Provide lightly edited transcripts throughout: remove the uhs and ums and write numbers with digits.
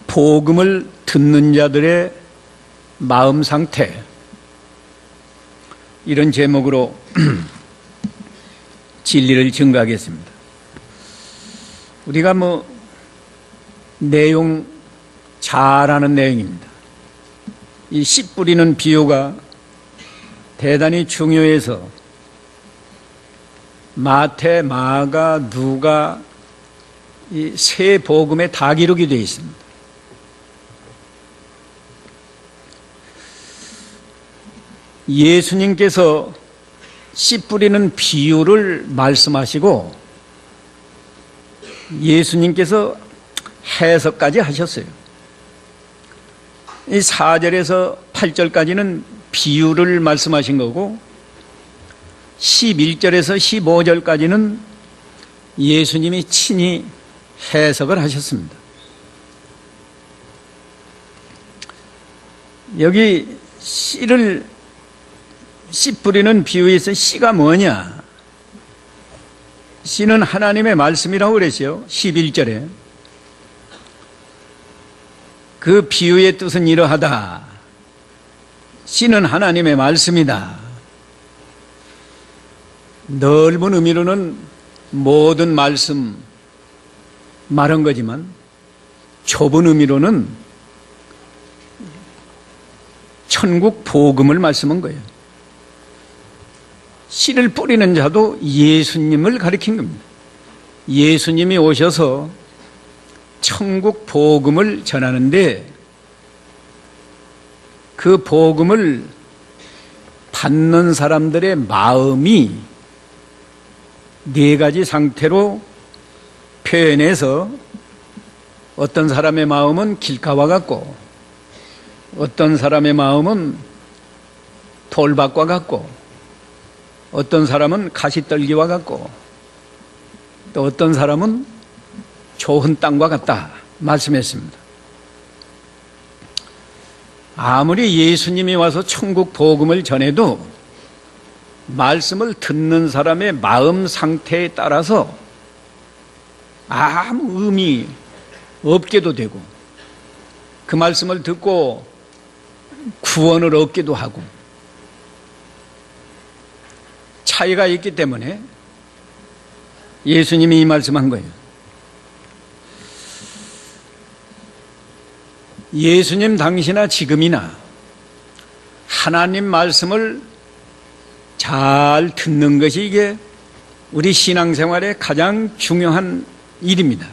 복음을 듣는 자들의 마음 상태, 이런 제목으로 진리를 증거하겠습니다. 우리가 내용 잘 아는 내용입니다. 이 씨 뿌리는 비유가 대단히 중요해서 마태, 마가, 누가 이 세 복음에 다 기록이 되어 있습니다. 예수님께서 씨 뿌리는 비유를 말씀하시고 예수님께서 해석까지 하셨어요. 이 4절에서 8절까지는 비유를 말씀하신 거고 11절에서 15절까지는 예수님이 친히 해석을 하셨습니다. 여기 씨 뿌리는 비유에서 씨가 뭐냐? 씨는 하나님의 말씀이라고 그랬어요. 11절에. 그 비유의 뜻은 이러하다. 씨는 하나님의 말씀이다. 넓은 의미로는 모든 말씀 말한 거지만 좁은 의미로는 천국 복음을 말씀한 거예요. 씨를 뿌리는 자도 예수님을 가리킨 겁니다. 예수님이 오셔서 천국 복음을 전하는데 그 복음을 받는 사람들의 마음이 네 가지 상태로 표현해서 어떤 사람의 마음은 길가와 같고 어떤 사람의 마음은 돌밭과 같고 어떤 사람은 가시떨기와 같고 또 어떤 사람은 좋은 땅과 같다 말씀했습니다. 아무리 예수님이 와서 천국 복음을 전해도 말씀을 듣는 사람의 마음 상태에 따라서 아무 의미 없게도 되고 그 말씀을 듣고 구원을 얻기도 하고 차이가 있기 때문에 예수님이 이 말씀한 거예요. 예수님 당시나 지금이나 하나님 말씀을 잘 듣는 것이 이게 우리 신앙생활의 가장 중요한 일입니다.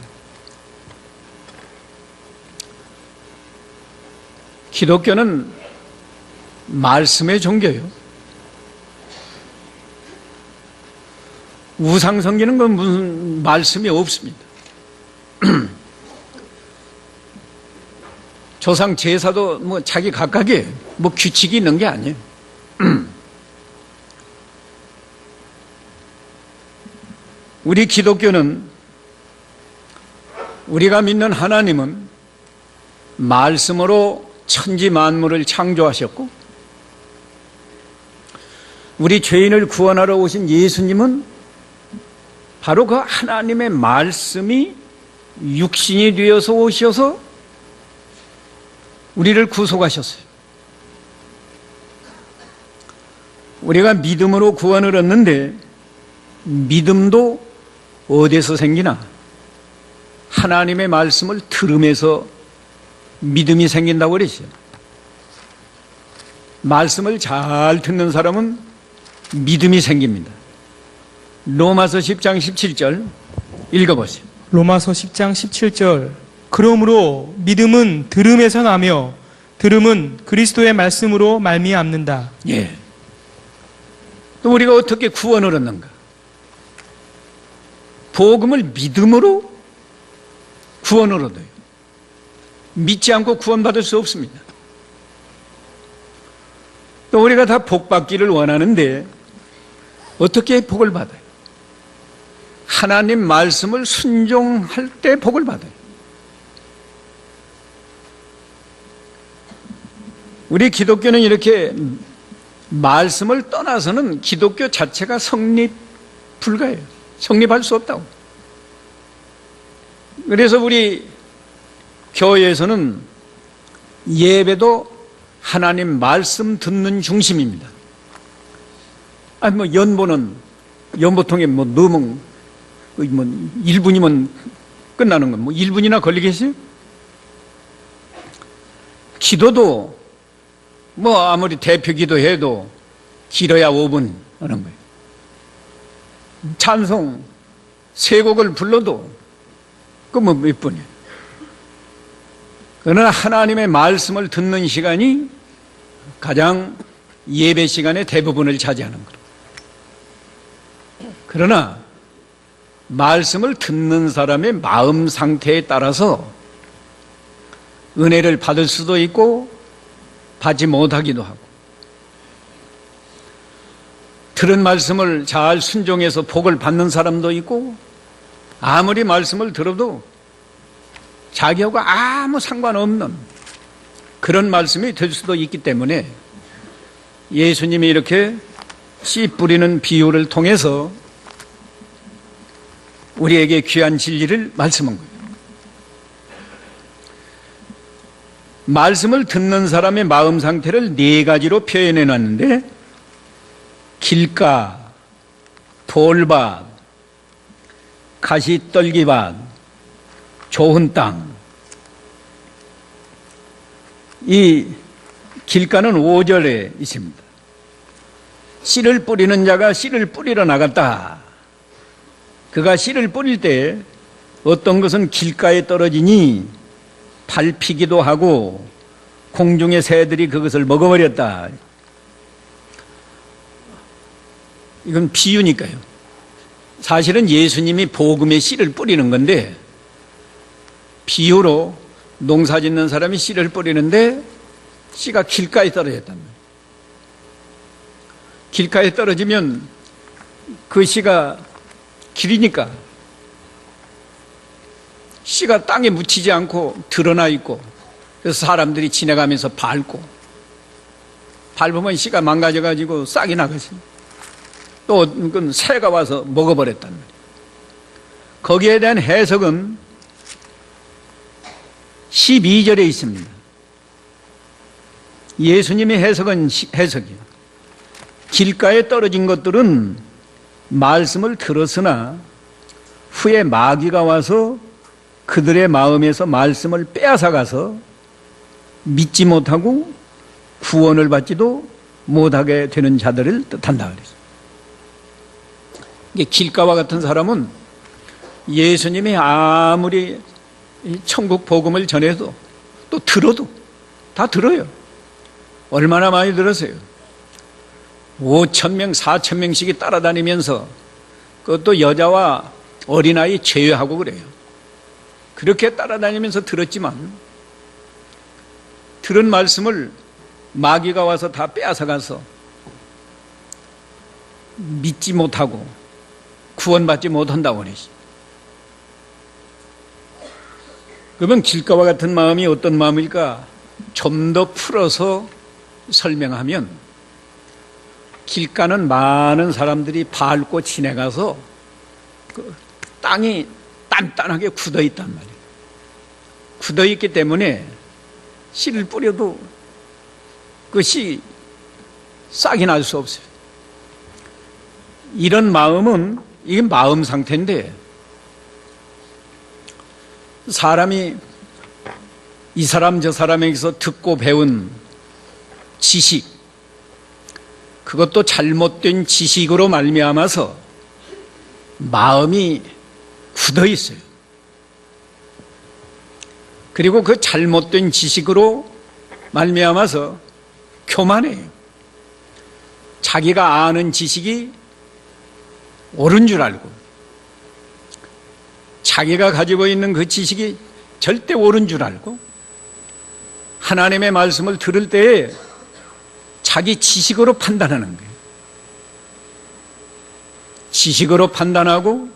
기독교는 말씀의 종교예요. 우상 섬기는 건 무슨 말씀이 없습니다. 조상 제사도 자기 각각의 규칙이 있는 게 아니에요. 우리 기독교는 우리가 믿는 하나님은 말씀으로 천지 만물을 창조하셨고 우리 죄인을 구원하러 오신 예수님은 바로 그 하나님의 말씀이 육신이 되어서 오셔서 우리를 구속하셨어요. 우리가 믿음으로 구원을 얻는데 믿음도 어디서 생기나? 하나님의 말씀을 들으면서 믿음이 생긴다고 그랬어요. 말씀을 잘 듣는 사람은 믿음이 생깁니다. 로마서 10장 17절 읽어보세요. 로마서 10장 17절 그러므로 믿음은 들음에서 나며 들음은 그리스도의 말씀으로 말미암는다. 예. 또 우리가 어떻게 구원을 얻는가? 복음을 믿음으로 구원을 얻어요. 믿지 않고 구원받을 수 없습니다. 또 우리가 다 복 받기를 원하는데 어떻게 복을 받아요? 하나님 말씀을 순종할 때 복을 받아요. 우리 기독교는 이렇게 말씀을 떠나서는 기독교 자체가 성립 불가해요. 성립할 수 없다고. 그래서 우리 교회에서는 예배도 하나님 말씀 듣는 중심입니다. 아니 뭐 연보통에 뭐 넣으면 뭐 1분이면 끝나는 건 뭐 1분이나 걸리겠어요? 기도도 뭐 아무리 대표 기도해도 길어야 5분 하는 거예요. 찬송 세 곡을 불러도 그 뭐 몇 분이에요. 그러나 하나님의 말씀을 듣는 시간이 가장 예배 시간의 대부분을 차지하는 거예요. 그러나 말씀을 듣는 사람의 마음 상태에 따라서 은혜를 받을 수도 있고 받지 못하기도 하고, 들은 말씀을 잘 순종해서 복을 받는 사람도 있고, 아무리 말씀을 들어도 자기하고 아무 상관없는 그런 말씀이 될 수도 있기 때문에 예수님이 이렇게 씨 뿌리는 비유를 통해서 우리에게 귀한 진리를 말씀한 거예요. 말씀을 듣는 사람의 마음 상태를 네 가지로 표현해 놨는데, 길가, 돌밭, 가시떨기밭, 좋은 땅. 이 길가는 5절에 있습니다. 씨를 뿌리는 자가 씨를 뿌리러 나갔다. 그가 씨를 뿌릴 때 어떤 것은 길가에 떨어지니 밟히기도 하고 공중의 새들이 그것을 먹어버렸다. 이건 비유니까요. 사실은 예수님이 복음의 씨를 뿌리는 건데, 비유로 농사 짓는 사람이 씨를 뿌리는데 씨가 길가에 떨어졌단 말이에요. 길가에 떨어지면 그 씨가 길이니까 씨가 땅에 묻히지 않고 드러나 있고, 그래서 사람들이 지나가면서 밟으면 씨가 망가져가지고 싹이 나가지. 또 그건 새가 와서 먹어버렸단 말이에요. 거기에 대한 해석은 12절에 있습니다. 예수님의 해석이에요. 길가에 떨어진 것들은 말씀을 들었으나 후에 마귀가 와서 그들의 마음에서 말씀을 빼앗아가서 믿지 못하고 구원을 받지도 못하게 되는 자들을 뜻한다 그랬어요. 이게 길가와 같은 사람은 예수님이 아무리 천국 복음을 전해도 또 들어도 다 들어요. 얼마나 많이 들었어요. 5,000명, 4,000명씩이 따라다니면서, 그것도 여자와 어린아이 제외하고 그래요. 그렇게 따라다니면서 들었지만 들은 말씀을 마귀가 와서 다 빼앗아가서 믿지 못하고 구원받지 못한다고 그러지. 그러면 길가와 같은 마음이 어떤 마음일까? 좀 더 풀어서 설명하면, 길가는 많은 사람들이 밟고 지나가서 그 땅이 단단하게 굳어 있단 말이에요. 굳어 있기 때문에 씨를 뿌려도 그것이 싹이 날 수 없어요. 이런 마음은, 이게 마음 상태인데, 사람이 이 사람 저 사람에게서 듣고 배운 지식, 그것도 잘못된 지식으로 말미암아서 마음이 굳어 있어요. 그리고 그 잘못된 지식으로 말미암아서 교만해요. 자기가 아는 지식이 옳은 줄 알고, 자기가 가지고 있는 그 지식이 절대 옳은 줄 알고, 하나님의 말씀을 들을 때에 자기 지식으로 판단하는 거예요. 지식으로 판단하고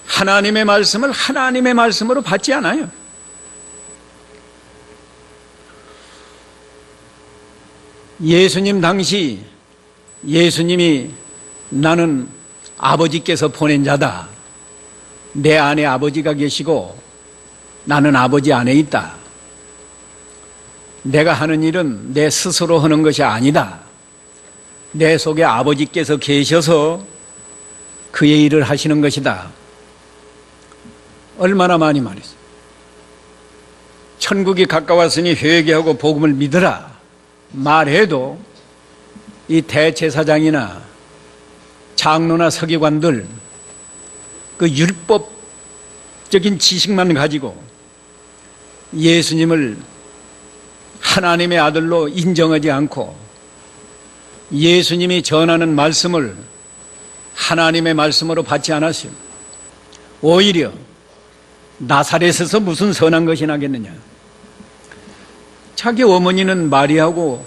하나님의 말씀을 하나님의 말씀으로 받지 않아요. 예수님 당시 예수님이 나는 아버지께서 보낸 자다, 내 안에 아버지가 계시고 나는 아버지 안에 있다. 내가 하는 일은 내 스스로 하는 것이 아니다. 내 속에 아버지께서 계셔서 그의 일을 하시는 것이다. 얼마나 많이 말했어요. 천국이 가까웠으니 회개하고 복음을 믿으라 말해도 이 대제사장이나 장로나 서기관들 그 율법적인 지식만 가지고 예수님을 하나님의 아들로 인정하지 않고 예수님이 전하는 말씀을 하나님의 말씀으로 받지 않았어요. 오히려 나사렛에서 무슨 선한 것이 나겠느냐. 자기 어머니는 마리아고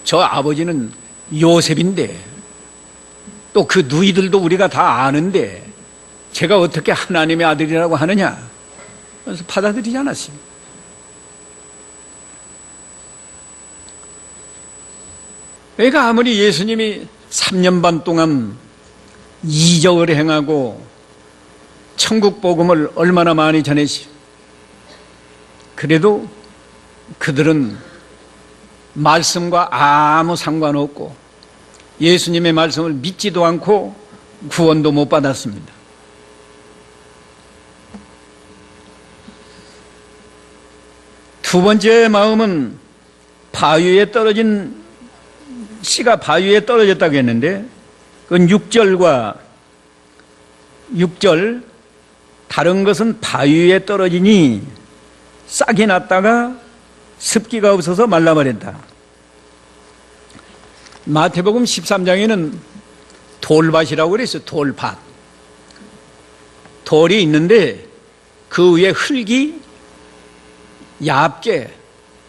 저 아버지는 요셉인데 또 그 누이들도 우리가 다 아는데 제가 어떻게 하나님의 아들이라고 하느냐. 그래서 받아들이지 않았어요. 그러니까 아무리 예수님이 3년 반 동안 이적을 행하고 천국 복음을 얼마나 많이 전했어요. 그래도 그들은 말씀과 아무 상관없고 예수님의 말씀을 믿지도 않고 구원도 못 받았습니다. 두 번째 마음은 바위에 떨어진 씨가 바위에 떨어졌다고 했는데 그건 6절 다른 것은 바위에 떨어지니 싹이 났다가 습기가 없어서 말라버렸다. 마태복음 13장에는 돌밭이라고 그랬어요. 돌밭. 돌이 있는데 그 위에 흙이 얇게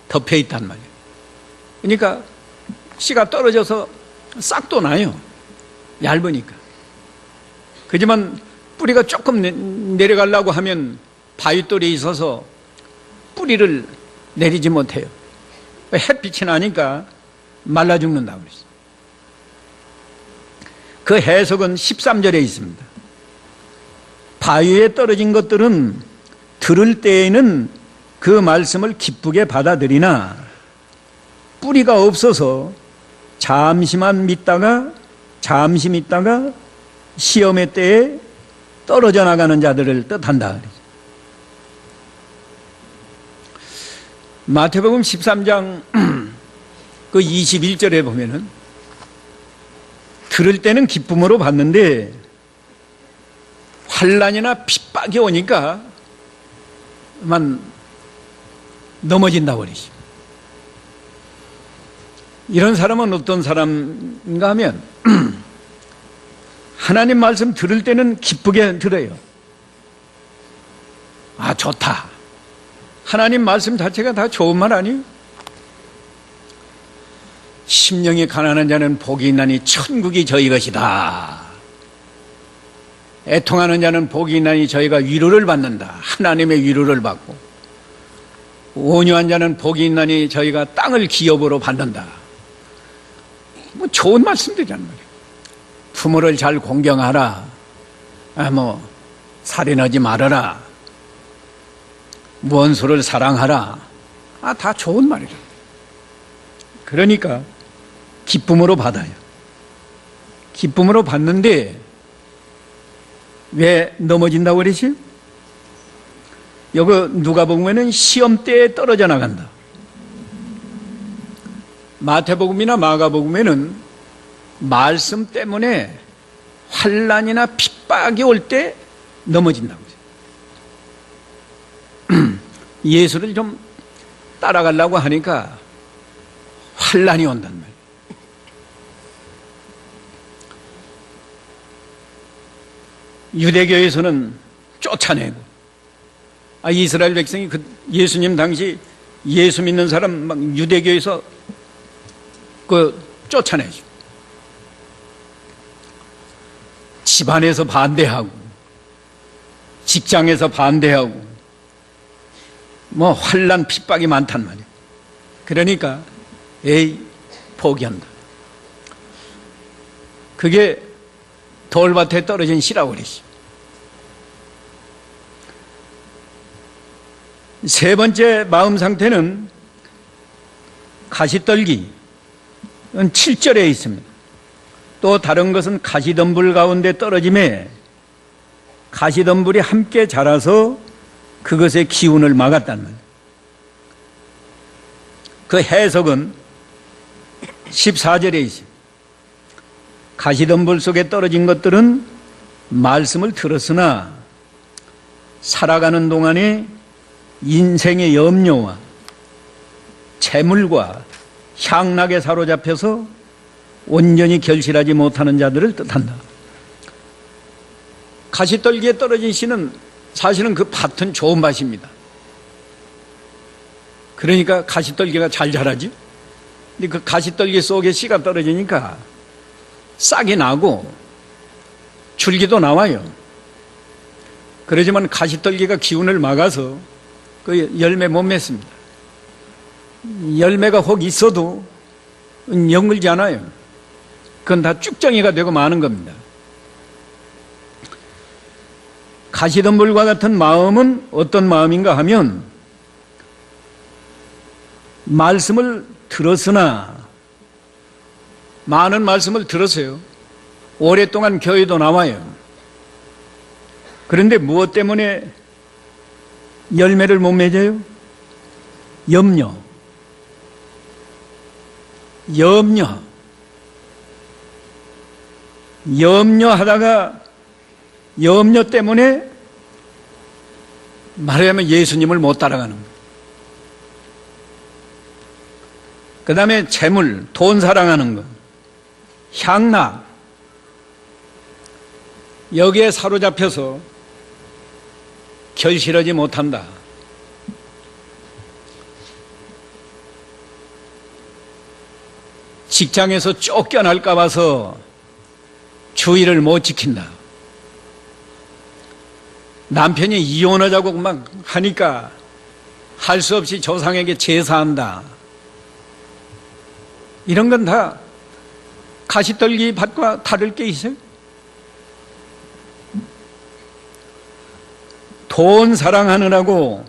덮여 있단 말이에요. 그러니까 씨가 떨어져서 싹도 나요. 얇으니까. 그지만 뿌리가 조금 내려가려고 하면 바위돌이 있어서 뿌리를 내리지 못해요. 햇빛이 나니까 말라 죽는다고 그랬어요. 그 해석은 13절에 있습니다. 바위에 떨어진 것들은 들을 때에는 그 말씀을 기쁘게 받아들이나 뿌리가 없어서 잠시 믿다가 시험의 때에 떨어져 나가는 자들을 뜻한다. 마태복음 13장 그 21절에 보면은 들을 때는 기쁨으로 받는데 환난이나 핍박이 오니까 만 넘어진다고 그러시죠. 이런 사람은 어떤 사람인가 하면 하나님 말씀 들을 때는 기쁘게 들어요. 아, 좋다. 하나님 말씀 자체가 다 좋은 말 아니에요? 심령이 가난한 자는 복이 있나니 천국이 저희 것이다. 애통하는 자는 복이 있나니 저희가 위로를 받는다. 하나님의 위로를 받고 온유한 자는 복이 있나니 저희가 땅을 기업으로 받는다. 뭐 좋은 말씀들이란 말이에요. 부모를 잘 공경하라. 살인하지 말아라. 원수를 사랑하라. 다 좋은 말이에요. 그러니까 기쁨으로 받아요. 기쁨으로 받는데 왜 넘어진다고 그러지? 여기 누가복음에는 시험 때에 떨어져 나간다. 마태복음이나 마가복음에는 말씀 때문에 환난이나 핍박이 올 때 넘어진다고 해요. 예수를 좀 따라가려고 하니까 환난이 온단 말이에요. 유대교에서는 쫓아내고 이스라엘 백성이 예수님 당시 예수 믿는 사람 막 유대교에서 쫓아내죠. 집안에서 반대하고 직장에서 반대하고 환난 핍박이 많단 말이에요. 그러니까 포기한다. 그게 돌밭에 떨어진 씨라고 그랬어요. 세 번째 마음 상태는 가시떨기 7절에 있습니다. 또 다른 것은 가시덤불 가운데 떨어짐에 가시덤불이 함께 자라서 그것의 기운을 막았다는 말이에요. 그 해석은 14절에 있습니다. 가시덤불 속에 떨어진 것들은 말씀을 들었으나 살아가는 동안에 인생의 염려와 재물과 향락에 사로잡혀서 온전히 결실하지 못하는 자들을 뜻한다. 가시떨기에 떨어진 씨는 사실은 그 밭은 좋은 밭입니다. 그러니까 가시떨기가 잘 자라지. 근데 그 가시떨기 속에 씨가 떨어지니까 싹이 나고 줄기도 나와요. 그러지만 가시떨기가 기운을 막아서 그 열매 못 맺습니다. 열매가 혹 있어도 연글지 않아요. 그건 다 쭉정이가 되고 마는 겁니다. 가시덤불과 같은 마음은 어떤 마음인가 하면 말씀을 들었으나 많은 말씀을 들었어요. 오랫동안 교회도 나와요. 그런데 무엇 때문에 열매를 못 맺어요? 염려하다가 염려 때문에 말하자면 예수님을 못 따라가는 거예요. 그 다음에 재물, 돈 사랑하는 것, 향락, 여기에 사로잡혀서 결실하지 못한다. 직장에서 쫓겨날까 봐서 주의를 못 지킨다. 남편이 이혼하자고 막 하니까 할 수 없이 조상에게 제사한다. 이런 건 다 가시떨기 밭과 다를 게 있어요. 돈 사랑하느라고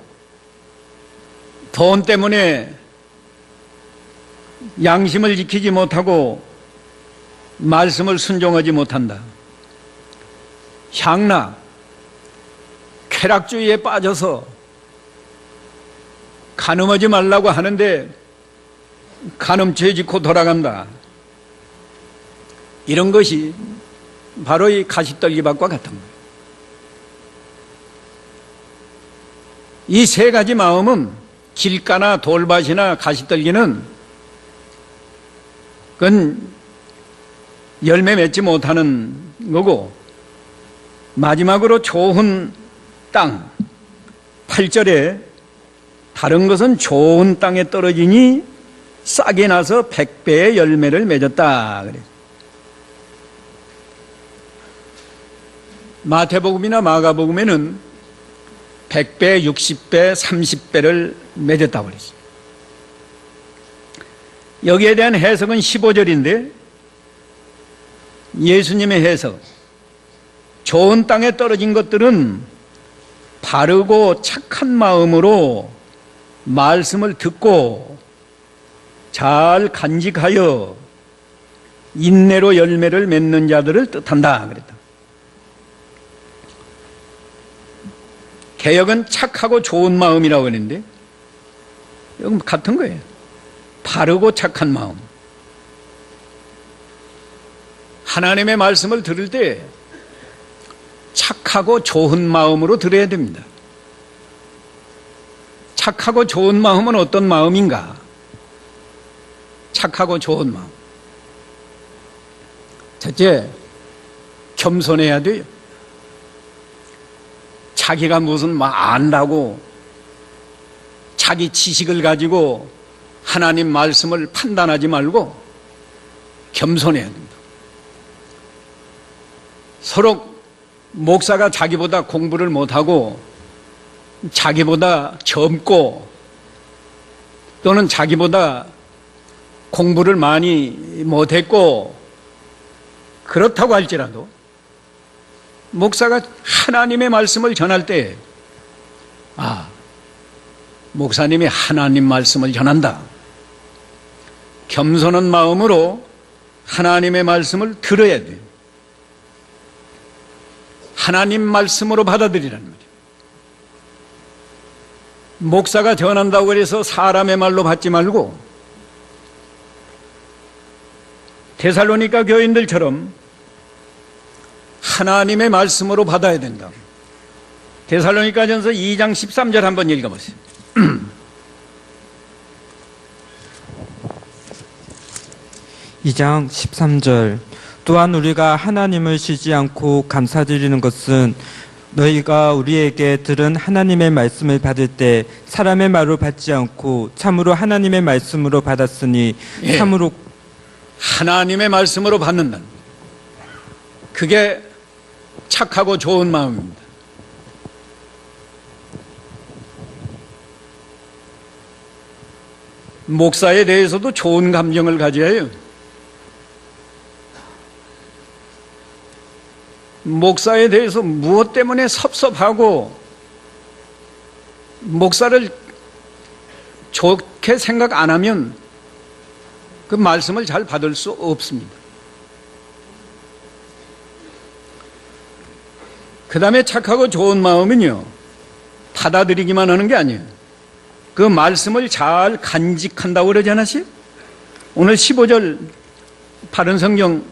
돈 때문에 양심을 지키지 못하고 말씀을 순종하지 못한다. 향락, 쾌락주의에 빠져서 간음하지 말라고 하는데 간음죄 짓고 돌아간다. 이런 것이 바로 이 가시떨기밭과 같은 거예요. 이 세 가지 마음은 길가나 돌밭이나 가시떨기는 그건 열매 맺지 못하는 거고, 마지막으로 좋은 땅 8절에 다른 것은 좋은 땅에 떨어지니 싹이 나서 100배의 열매를 맺었다 그래요. 마태복음이나 마가복음에는 100배, 60배, 30배를 맺었다고 그랬어요. 여기에 대한 해석은 15절인데 예수님의 해석, 좋은 땅에 떨어진 것들은 바르고 착한 마음으로 말씀을 듣고 잘 간직하여 인내로 열매를 맺는 자들을 뜻한다 그랬다. 개역은 착하고 좋은 마음이라고 했는데 이건 같은 거예요. 바르고 착한 마음. 하나님의 말씀을 들을 때 착하고 좋은 마음으로 들어야 됩니다. 착하고 좋은 마음은 어떤 마음인가? 착하고 좋은 마음. 첫째, 겸손해야 돼요. 자기가 무슨 안다고 자기 지식을 가지고 하나님 말씀을 판단하지 말고 겸손해야 됩니다. 서로 목사가 자기보다 공부를 못하고 자기보다 젊고 또는 자기보다 공부를 많이 못했고 그렇다고 할지라도 목사가 하나님의 말씀을 전할 때 목사님이 하나님 말씀을 전한다. 겸손한 마음으로 하나님의 말씀을 들어야 돼요. 하나님 말씀으로 받아들이라는 말이에요. 목사가 전한다고 해서 사람의 말로 받지 말고 데살로니가 교인들처럼 하나님의 말씀으로 받아야 된다. 데살로니가전서 2장 13절 한번 읽어보세요. 2장 13절 또한 우리가 하나님을 쉬지 않고 감사드리는 것은 너희가 우리에게 들은 하나님의 말씀을 받을 때 사람의 말로 받지 않고 참으로 하나님의 말씀으로 받았으니 예. 참으로 하나님의 말씀으로 받는다. 그게 착하고 좋은 마음입니다. 목사에 대해서도 좋은 감정을 가져야 해요. 목사에 대해서 무엇 때문에 섭섭하고 목사를 좋게 생각 안 하면 그 말씀을 잘 받을 수 없습니다. 그 다음에 착하고 좋은 마음은요, 받아들이기만 하는 게 아니에요. 그 말씀을 잘 간직한다고 그러지 않았어요? 오늘 15절 바른 성경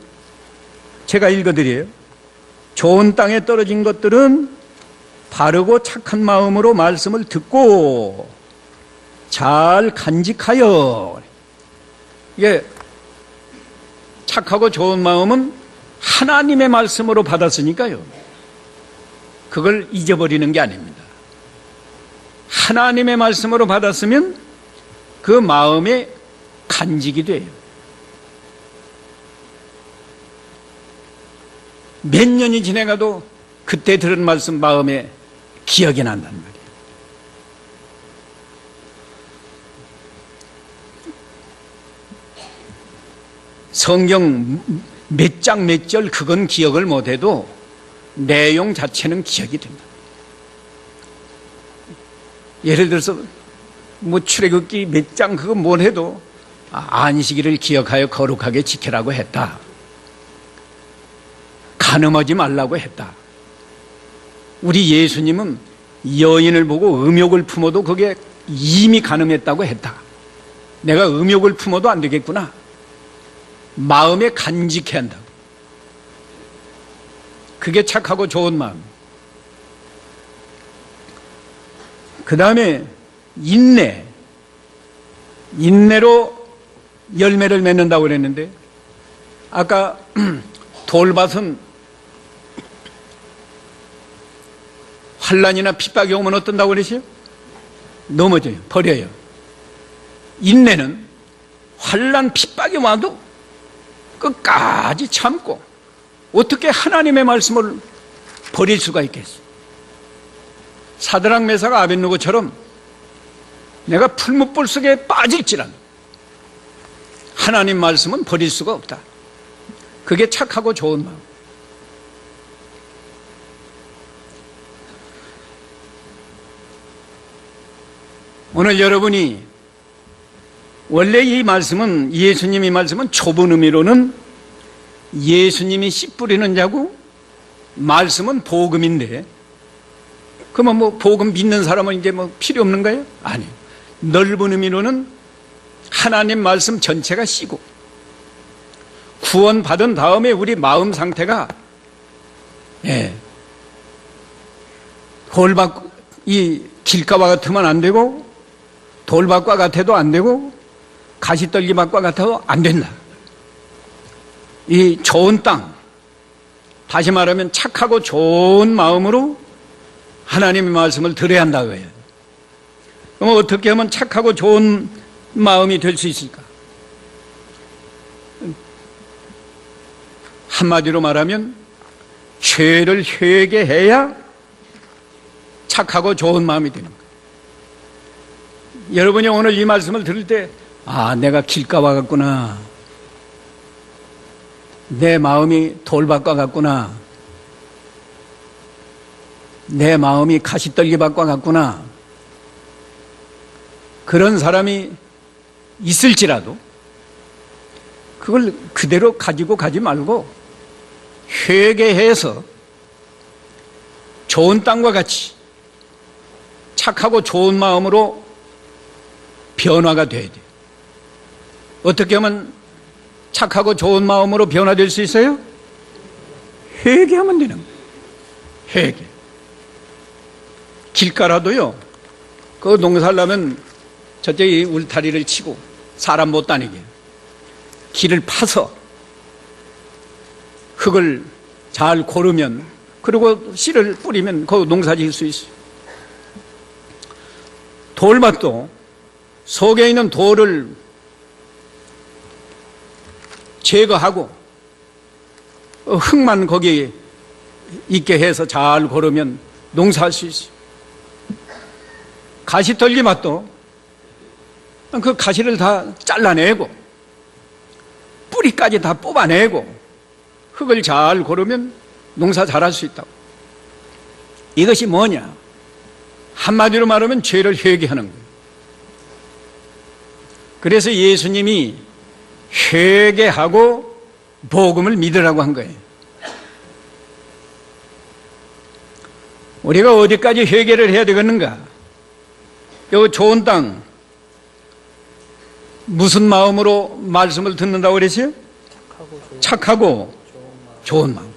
제가 읽어드려요. 좋은 땅에 떨어진 것들은 바르고 착한 마음으로 말씀을 듣고 잘 간직하여. 이게 착하고 좋은 마음은 하나님의 말씀으로 받았으니까요. 그걸 잊어버리는 게 아닙니다. 하나님의 말씀으로 받았으면 그 마음에 간직이 돼요. 몇 년이 지나가도 그때 들은 말씀 마음에 기억이 난단 말이에요. 성경 몇 장 몇 절 그건 기억을 못해도 내용 자체는 기억이 된다. 예를 들어서 뭐 출애굽기 몇 장 그거 뭘 해도 안식일을 기억하여 거룩하게 지키라고 했다. 간음하지 말라고 했다. 우리 예수님은 여인을 보고 음욕을 품어도 그게 이미 간음했다고 했다. 내가 음욕을 품어도 안 되겠구나. 마음에 간직해야 한다고. 그게 착하고 좋은 마음. 그 다음에 인내로 열매를 맺는다고 그랬는데 아까 돌밭은 환난이나 핍박이 오면 어떤다고 그러세요? 넘어져요. 버려요. 인내는 환난 핍박이 와도 끝까지 참고 어떻게 하나님의 말씀을 버릴 수가 있겠어? 사드락 메삭 아벳느고처럼 내가 풀무불 속에 빠질지라도 하나님 말씀은 버릴 수가 없다. 그게 착하고 좋은 마음. 오늘 여러분이 원래 이 말씀은 예수님이 말씀은 좁은 의미로는 예수님이 씨 뿌리는 자고 말씀은 복음인데 그러면 뭐 복음 믿는 사람은 이제 뭐 필요 없는 거예요? 아니요. 넓은 의미로는 하나님 말씀 전체가 씨고 구원 받은 다음에 우리 마음 상태가 돌밭 이 길가와 같으면 안 되고 돌밭과 같아도 안 되고 가시떨기밭과 같아도 안 된다. 이 좋은 땅, 다시 말하면 착하고 좋은 마음으로 하나님의 말씀을 들어야 한다고요. 그럼 어떻게 하면 착하고 좋은 마음이 될 수 있을까? 한마디로 말하면 죄를 회개해야 착하고 좋은 마음이 되는 거예요. 여러분이 오늘 이 말씀을 들을 때 내가 길가와 같구나. 내 마음이 돌밭과 같구나. 내 마음이 가시떨기밭과 같구나. 그런 사람이 있을지라도 그걸 그대로 가지고 가지 말고 회개해서 좋은 땅과 같이 착하고 좋은 마음으로 변화가 돼야 돼요. 어떻게 하면 착하고 좋은 마음으로 변화될 수 있어요? 회개하면 되는 거예요. 회개. 길가라도요, 그 농사하려면 저쪽에 울타리를 치고 사람 못 다니게 길을 파서 흙을 잘 고르면, 그리고 씨를 뿌리면 그 농사 지을 수 있어요. 돌밭도 속에 있는 돌을 제거하고 흙만 거기에 있게 해서 잘 고르면 농사할 수 있어요. 가시떨기맛도 그 가시를 다 잘라내고 뿌리까지 다 뽑아내고 흙을 잘 고르면 농사 잘할 수 있다고. 이것이 뭐냐? 한마디로 말하면 죄를 회개하는 거예요. 그래서 예수님이 회개하고 복음을 믿으라고 한 거예요. 우리가 어디까지 회개를 해야 되겠는가? 요 좋은 땅, 무슨 마음으로 말씀을 듣는다고 그랬어요? 착하고 좋은 마음.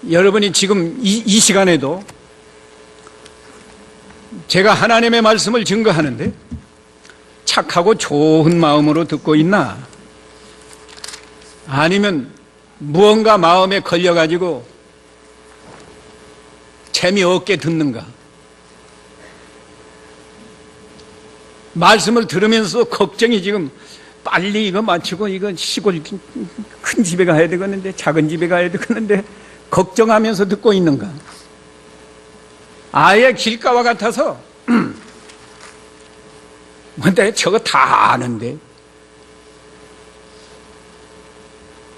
여러분이 지금 이 시간에도 제가 하나님의 말씀을 증거하는데 착하고 좋은 마음으로 듣고 있나? 아니면 무언가 마음에 걸려가지고 재미없게 듣는가? 말씀을 들으면서 걱정이 지금 빨리 이거 마치고 이거 시골 큰 집에 가야 되겠는데 작은 집에 가야 되겠는데 걱정하면서 듣고 있는가? 아예 길가와 같아서 근데 저거 다 아는데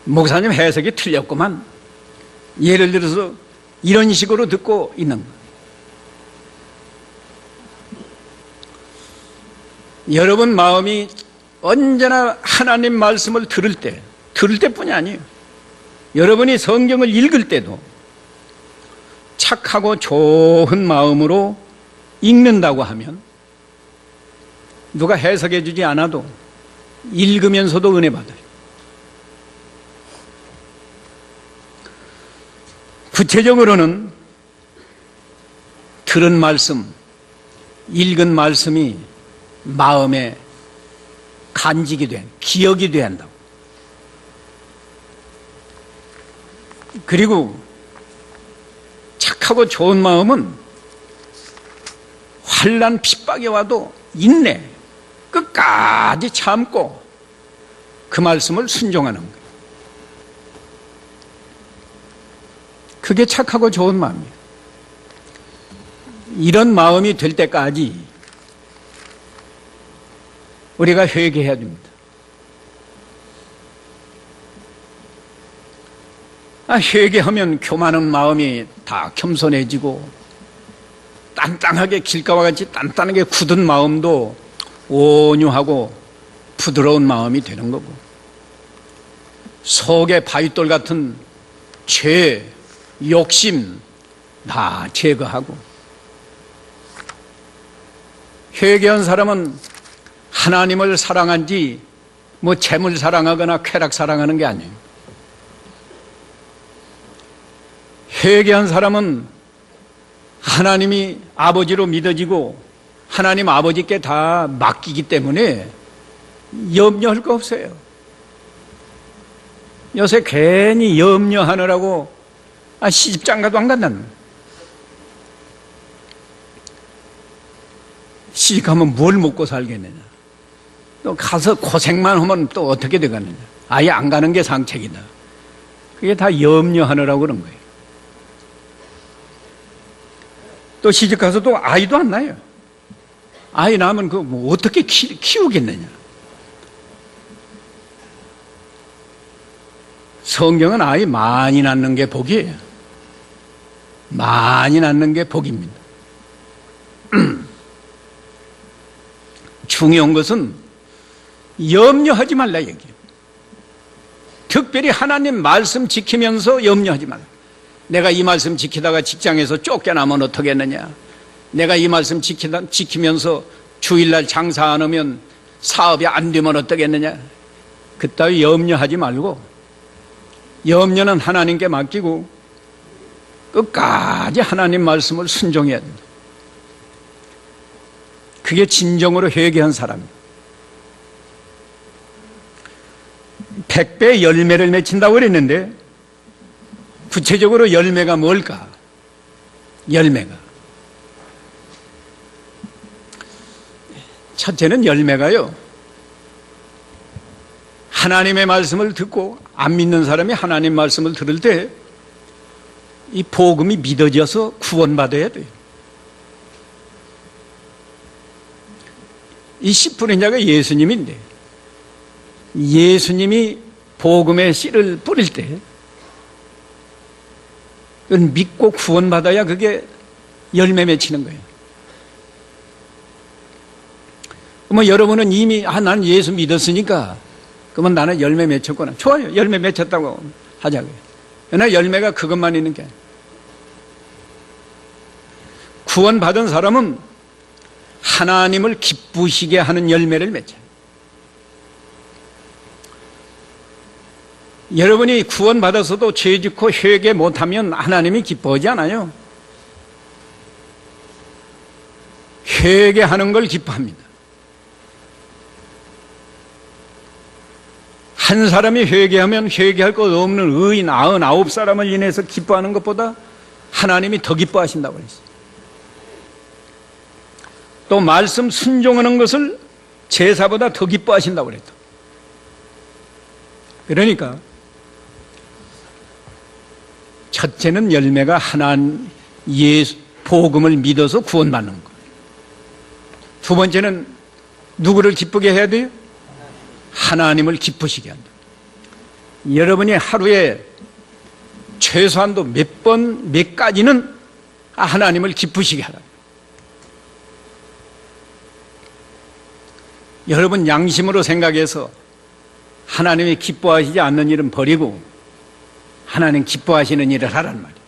목사님 해석이 틀렸구만. 예를 들어서 이런 식으로 듣고 있는 거. 여러분 마음이 언제나 하나님 말씀을 들을 때뿐이 아니에요. 여러분이 성경을 읽을 때도 착하고 좋은 마음으로 읽는다고 하면 누가 해석해 주지 않아도 읽으면서도 은혜 받아요. 구체적으로는 들은 말씀, 읽은 말씀이 마음에 간직이 돼, 기억이 돼야 한다고. 그리고 착하고 좋은 마음은 환난 핍박이 와도 인내, 끝까지 참고 그 말씀을 순종하는 거예요. 그게 착하고 좋은 마음이에요. 이런 마음이 될 때까지 우리가 회개해야 됩니다. 회개하면 교만한 마음이 다 겸손해지고 단단하게 길가와 같이 단단하게 굳은 마음도 온유하고 부드러운 마음이 되는 거고, 속에 바위돌 같은 죄, 욕심 다 제거하고, 회개한 사람은 하나님을 사랑한지 뭐 재물 사랑하거나 쾌락 사랑하는 게 아니에요. 회개한 사람은 하나님이 아버지로 믿어지고 하나님 아버지께 다 맡기기 때문에 염려할 거 없어요. 요새 괜히 염려하느라고 시집장가도 안 간다는 거예요. 시집가면 뭘 먹고 살겠느냐. 또 가서 고생만 하면 또 어떻게 되겠느냐. 아예 안 가는 게 상책이다. 그게 다 염려하느라고 그런 거예요. 또 시집가서 또 아이도 안 낳아요. 아이 낳으면 그 뭐 어떻게 키우겠느냐. 성경은 아이 많이 낳는 게 복이에요. 많이 낳는 게 복입니다. 중요한 것은 염려하지 말라 얘기해요. 특별히 하나님 말씀 지키면서 염려하지 말라. 내가 이 말씀 지키다가 직장에서 쫓겨나면 어떻겠느냐, 내가 이 말씀 지키면서 주일날 장사 안 하면 사업이 안 되면 어떻겠느냐, 그따위 염려하지 말고 염려는 하나님께 맡기고 끝까지 하나님 말씀을 순종해야 된다. 그게 진정으로 회개한 사람이에요. 100배 열매를 맺힌다고 그랬는데 구체적으로 열매가 뭘까? 열매가 첫째는 열매가요, 하나님의 말씀을 듣고 안 믿는 사람이 하나님 말씀을 들을 때 이 복음이 믿어져서 구원받아야 돼요. 이 씨 뿌린 자가 예수님인데 예수님이 복음의 씨를 뿌릴 때 그건 믿고 구원받아야 그게 열매 맺히는 거예요. 그러면 여러분은 이미 난 예수 믿었으니까 그러면 나는 열매 맺혔구나. 좋아요. 열매 맺혔다고 하자고요. 그러나 열매가 그것만 있는 게 아니에요. 구원받은 사람은 하나님을 기쁘시게 하는 열매를 맺어요. 여러분이 구원받아서도 죄 짓고 회개 못하면 하나님이 기뻐하지 않아요. 회개하는 걸 기뻐합니다. 한 사람이 회개하면 회개할 것 없는 의인 99사람을 인해서 기뻐하는 것보다 하나님이 더 기뻐하신다고 그랬어요. 또 말씀 순종하는 것을 제사보다 더 기뻐하신다고 그랬다. 그러니까 첫째는 열매가 하나님 예수 복음을 믿어서 구원받는 것. 두 번째는 누구를 기쁘게 해야 돼요? 하나님을 기쁘시게 한다. 여러분이 하루에 최소한도 몇 번, 몇 가지는 하나님을 기쁘시게 하라. 여러분 양심으로 생각해서 하나님이 기뻐하시지 않는 일은 버리고 하나님 기뻐하시는 일을 하란 말이에요.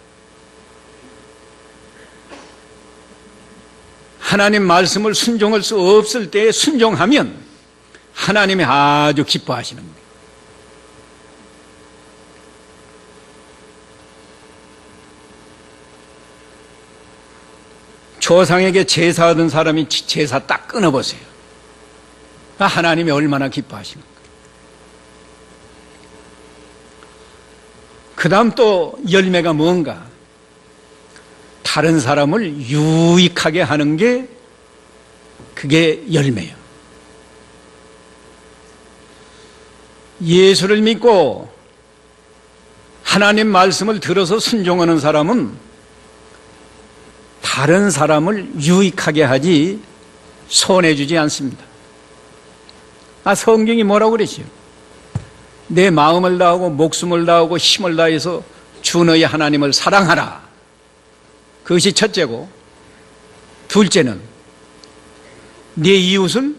하나님 말씀을 순종할 수 없을 때에 순종하면 하나님이 아주 기뻐하시는 거예요. 조상에게 제사하던 사람이 제사 딱 끊어보세요. 하나님이 얼마나 기뻐하시는 거예요. 그 다음 또 열매가 뭔가? 다른 사람을 유익하게 하는 게 그게 열매예요. 예수를 믿고 하나님 말씀을 들어서 순종하는 사람은 다른 사람을 유익하게 하지 손해주지 않습니다. 성경이 뭐라고 그러지요? 내 마음을 다하고 목숨을 다하고 힘을 다해서 주 너의 하나님을 사랑하라. 그것이 첫째고, 둘째는 내 이웃을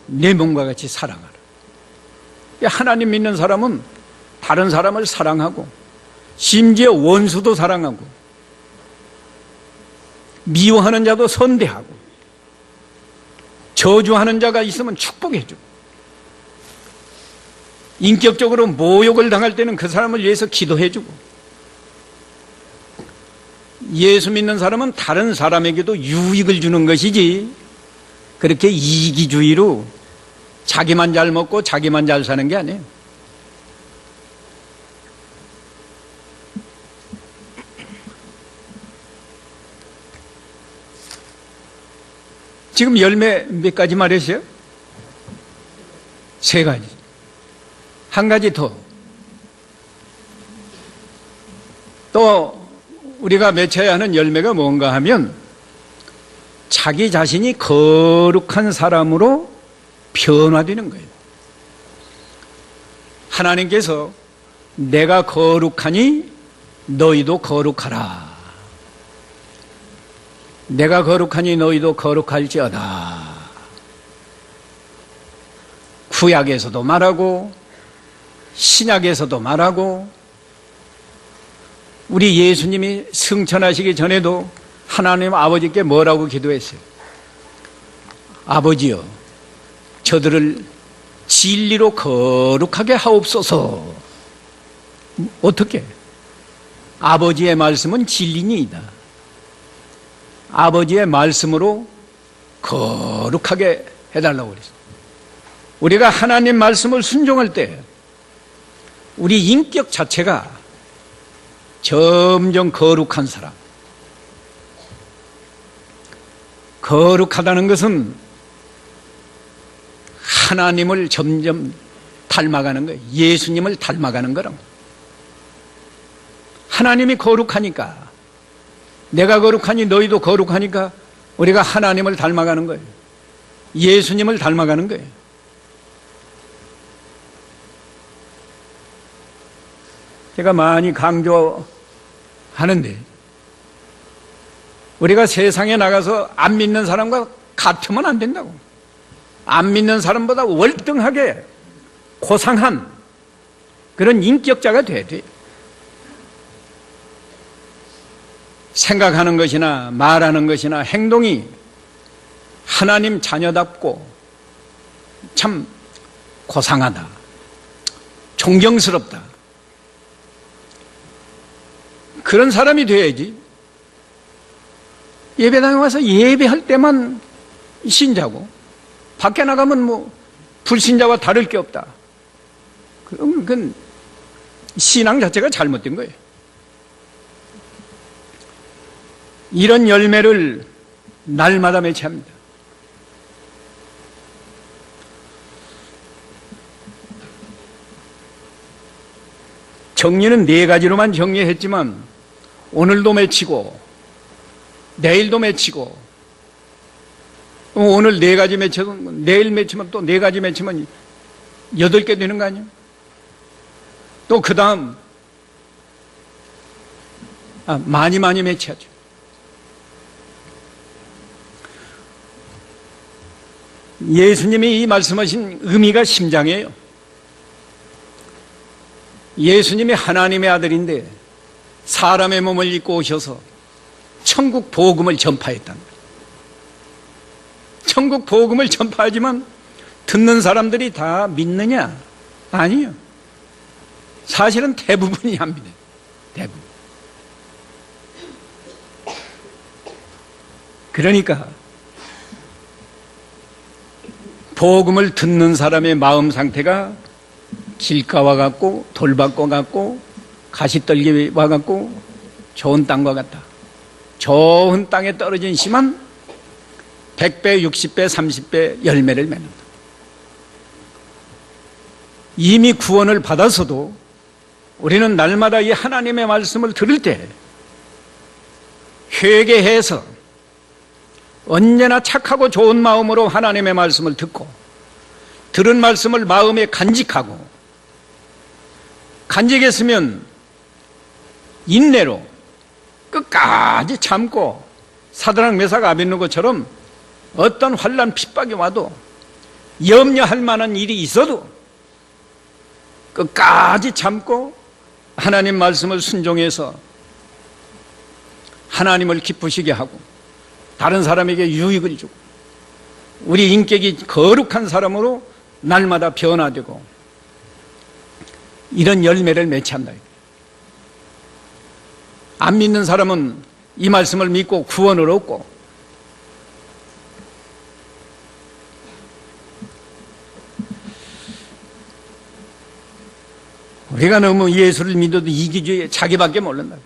내 몸과 같이 사랑하라. 하나님 믿는 사람은 다른 사람을 사랑하고 심지어 원수도 사랑하고 미워하는 자도 선대하고 저주하는 자가 있으면 축복해주고 인격적으로 모욕을 당할 때는 그 사람을 위해서 기도해주고 예수 믿는 사람은 다른 사람에게도 유익을 주는 것이지 그렇게 이기주의로 자기만 잘 먹고 자기만 잘 사는 게 아니에요. 지금 열매 몇 가지 말했어요? 세 가지. 한 가지 더. 또 우리가 맺혀야 하는 열매가 뭔가 하면 자기 자신이 거룩한 사람으로 변화되는 거예요. 하나님께서 내가 거룩하니 너희도 거룩하라. 내가 거룩하니 너희도 거룩할지어다. 구약에서도 말하고 신약에서도 말하고 우리 예수님이 승천하시기 전에도 하나님 아버지께 뭐라고 기도했어요? 아버지여, 저들을 진리로 거룩하게 하옵소서. 어떻게? 아버지의 말씀은 진리니이다. 아버지의 말씀으로 거룩하게 해달라고 그랬어요. 우리가 하나님 말씀을 순종할 때 우리 인격 자체가 점점 거룩한 사람. 거룩하다는 것은 하나님을 점점 닮아가는 거예요. 예수님을 닮아가는 거랑. 하나님이 거룩하니까, 내가 거룩하니 너희도 거룩하니까 우리가 하나님을 닮아가는 거예요. 예수님을 닮아가는 거예요. 제가 많이 강조하는데 우리가 세상에 나가서 안 믿는 사람과 같으면 안 된다고. 안 믿는 사람보다 월등하게 고상한 그런 인격자가 돼야 돼요. 생각하는 것이나 말하는 것이나 행동이 하나님 자녀답고 참 고상하다, 존경스럽다, 그런 사람이 돼야지. 예배당에 와서 예배할 때만 신자고 밖에 나가면 뭐 불신자와 다를 게 없다. 그럼 그건 신앙 자체가 잘못된 거예요. 이런 열매를 날마다 맺혀야 합니다. 정리는 4가지로만 정리했지만 오늘도 맺히고 내일도 맺히고, 오늘 4가지 맺혀도 내일 맺히면 또 4가지 맺히면 8개 되는 거 아니에요? 또 그 다음 많이 맺혀야죠. 예수님이 이 말씀하신 의미가 심장이에요. 예수님이 하나님의 아들인데 사람의 몸을 입고 오셔서 천국 복음을 전파했다는 거예요. 천국 복음을 전파하지만 듣는 사람들이 다 믿느냐? 아니요. 사실은 대부분이 안 믿어요. 대부분. 그러니까 복음을 듣는 사람의 마음 상태가 길가와 같고 돌밭과 같고 가시떨기와 같고 좋은 땅과 같다. 좋은 땅에 떨어진 씨만 100배, 60배, 30배 열매를 맺는다. 이미 구원을 받아서도 우리는 날마다 이 하나님의 말씀을 들을 때 회개해서 언제나 착하고 좋은 마음으로 하나님의 말씀을 듣고 들은 말씀을 마음에 간직하고 간직했으면 인내로 끝까지 참고 사드락 메삭 아벳느고처럼 어떤 환난 핍박이 와도 염려할 만한 일이 있어도 끝까지 참고 하나님 말씀을 순종해서 하나님을 기쁘시게 하고 다른 사람에게 유익을 주고 우리 인격이 거룩한 사람으로 날마다 변화되고 이런 열매를 맺혀야 한다. 안 믿는 사람은 이 말씀을 믿고 구원을 얻고 우리가 너무 예수를 믿어도 이기주의에 자기밖에 모른다.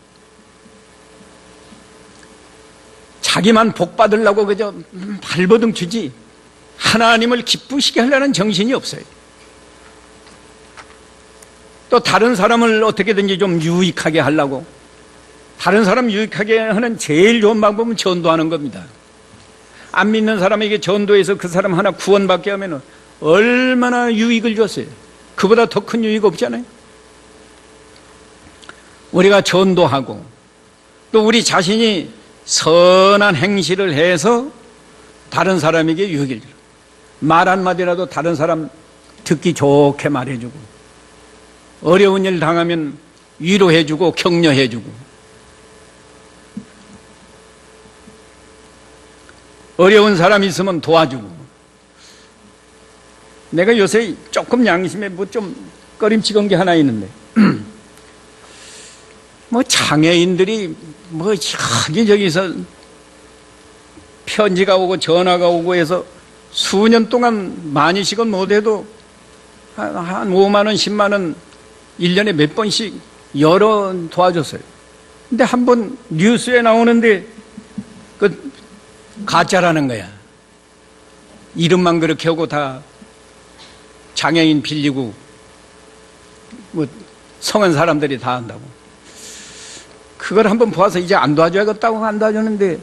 자기만 복 받으려고 그저 발버둥 치지 하나님을 기쁘시게 하려는 정신이 없어요. 또 다른 사람을 어떻게든지 좀 유익하게 하려고 다른 사람 유익하게 하는 제일 좋은 방법은 전도하는 겁니다. 안 믿는 사람에게 전도해서 그 사람 하나 구원받게 하면 얼마나 유익을 줬어요. 그보다 더 큰 유익 없잖아요. 우리가 전도하고 또 우리 자신이 선한 행실을 해서 다른 사람에게 유익을 줘요. 말 한마디라도 다른 사람 듣기 좋게 말해주고, 어려운 일 당하면 위로해주고 격려해주고, 어려운 사람 있으면 도와주고. 내가 요새 조금 양심에 뭐 좀 꺼림칙한 게 하나 있는데, 뭐 장애인들이 뭐 여기저기서 편지가 오고 전화가 오고 해서 수년 동안 많이씩은 못해도 한 5만 원, 10만 원 1년에 몇 번씩 여러 도와줬어요. 근데 한 번 뉴스에 나오는데 그 가짜라는 거야. 이름만 그렇게 하고 다 장애인 빌리고 뭐 성한 사람들이 다 한다고. 그걸 한번 보아서 이제 안 도와줘야겠다고 안 도와주는데,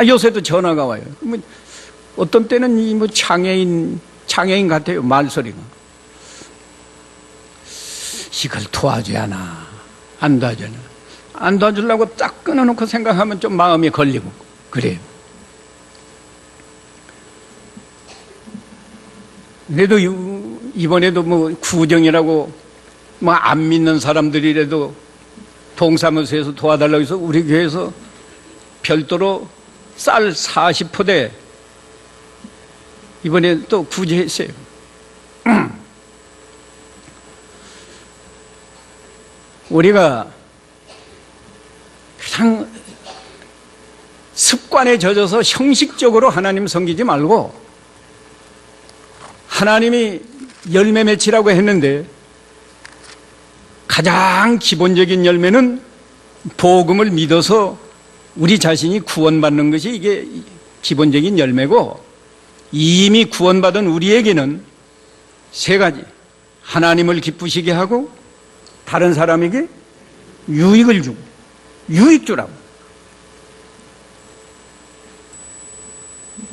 요새도 전화가 와요. 뭐 어떤 때는 이 뭐 장애인 같아요, 말소리가. 이걸 도와줘야 하나, 안 도와줘야 하나. 안 도와주려고 딱 끊어놓고 생각하면 좀 마음이 걸리고 그래요. 그래도 이번에도 뭐 구정이라고 뭐 안 믿는 사람들이라도 동사무소에서 도와달라고 해서 우리 교회에서 별도로 쌀 40포대 이번에 또 구제했어요. 우리가 그냥 습관에 젖어서 형식적으로 하나님 섬기지 말고, 하나님이 열매 맺히라고 했는데 가장 기본적인 열매는 복음을 믿어서 우리 자신이 구원받는 것이 이게 기본적인 열매고, 이미 구원받은 우리에게는 세 가지: 하나님을 기쁘시게 하고, 다른 사람에게 유익을 주고, 유익 주라고.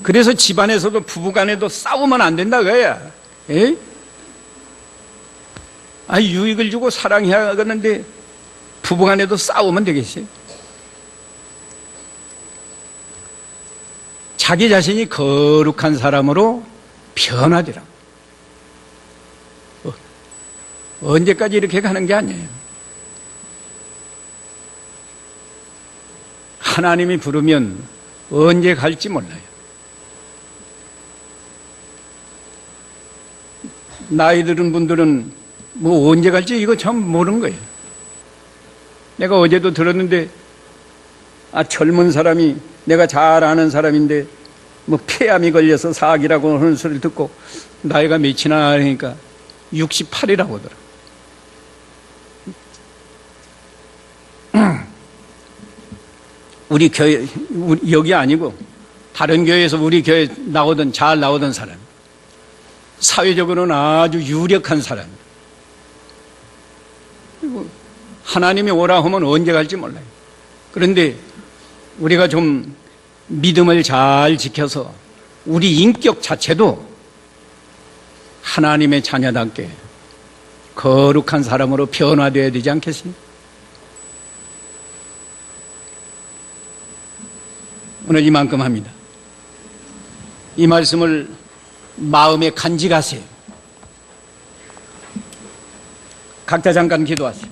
그래서 집안에서도 부부간에도 싸우면 안 된다 그거야. 유익을 주고 사랑해야 하겠는데 부부간에도 싸우면 되겠어요? 자기 자신이 거룩한 사람으로 변화되라고. 언제까지 이렇게 가는 게 아니에요. 하나님이 부르면 언제 갈지 몰라요. 나이 들은 분들은 뭐 언제 갈지 이거 참 모르는 거예요. 내가 어제도 들었는데, 젊은 사람이, 내가 잘 아는 사람인데 뭐 폐암이 걸려서 사기라고 하는 소리를 듣고 나이가 몇이나 하니까 68이라고 하더라고요. 우리 교회, 여기 아니고 다른 교회에서 우리 교회 잘 나오던 사람, 사회적으로는 아주 유력한 사람, 하나님이 오라 하면 언제 갈지 몰라요. 그런데 우리가 좀 믿음을 잘 지켜서 우리 인격 자체도 하나님의 자녀답게 거룩한 사람으로 변화되어야 되지 않겠습니까? 오늘 이만큼 합니다. 이 말씀을 마음에 간직하세요. 각자 잠깐 기도하세요.